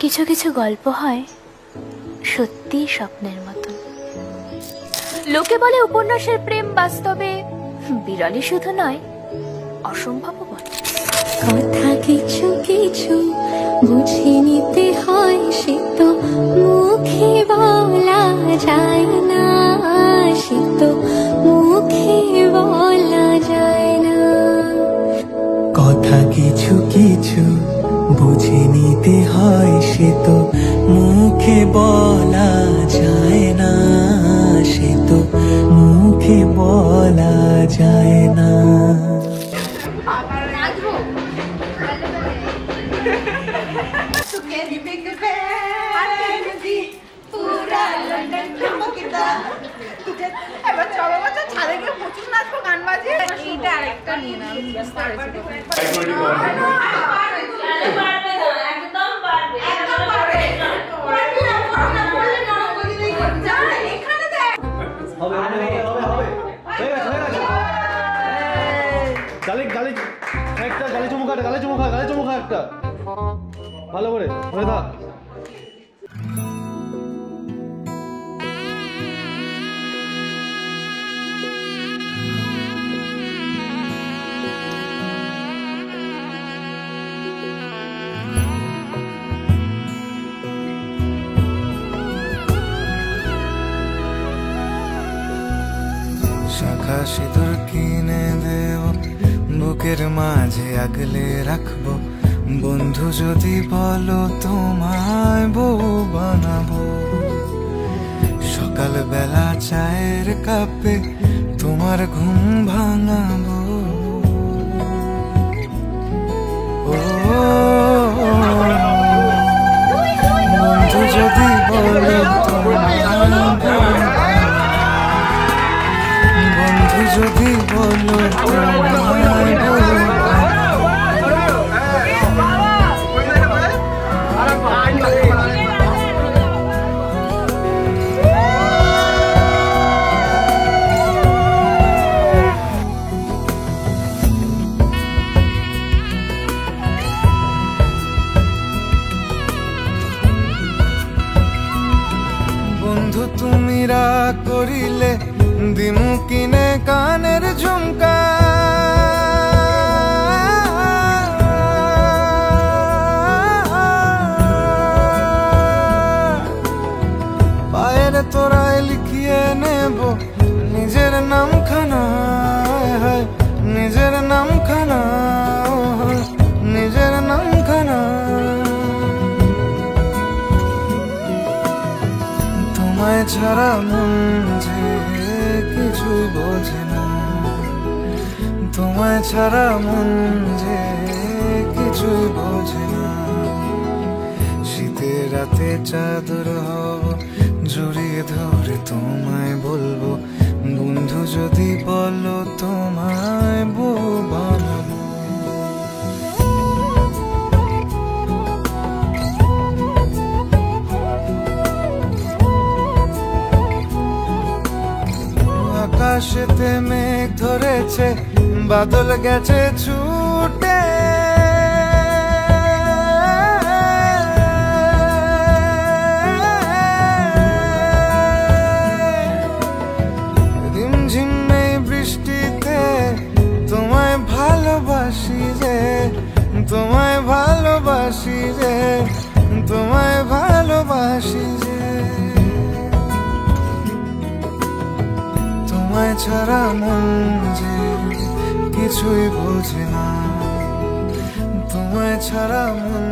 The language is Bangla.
কিছু কিছু গল্প হয় সত্যি স্বপ্নের মতন। লোকে বলে উপন্যাসের প্রেম বাস্তবে বিরলই শুধু নয়, অসম্ভবও বলে। কথা কিছু কিছু বুঝে নিতে হয়, সে তো মুখে বলা যায় না, সে তো মুখে বলা যায় না। কথা কিছু কিছু বুঝে নিতে হয়, সে তো মুখে বলা যায় না, সে তো মুখে বলা যায় না। ভালো করে ধরে থাক। শাখা সিঁদুর কিনে দেব, বুকের মাঝে আগলে রাখবো, বন্ধু যদি বলো তোমায় বউ বানাবো। সকালবেলা চায়ের কাপে তোমার ঘুম ভাঙাবো। বন্ধু যদি বলো তোমায়, বন্ধু যদি বলো তোমায় তুমি রাগ করিলে দিমু কিনে কানের ঝুমকা। পায়ের তোরায় লিখিয়ে নেব নিজের নামখানা, নিজের নামখানা, নিজের নামখানা। তোমায় ছাড়া মন যে কিছুই বোঝে না, তোমায় ছাড়া মন যে কিছুই বোঝে না। শীতের রাতে চাদর হব, জড়িয়ে ধরে তোমায় বলবো, বন্ধু যদি বলো তোমায় বউ বানাবো। আকাশেতে মেঘ ধরেছে, বাদল গেছে ছুটে, রিমঝিম নেই বৃষ্টিতে তোমায় ভালোবাসি রে, তোমায় ভালোবাসি রে, তোমায় ভালোবাসি রে। তোমায় ছাড়া মন যে কিছুই বোঝে না, তোমায় ছাড়া মন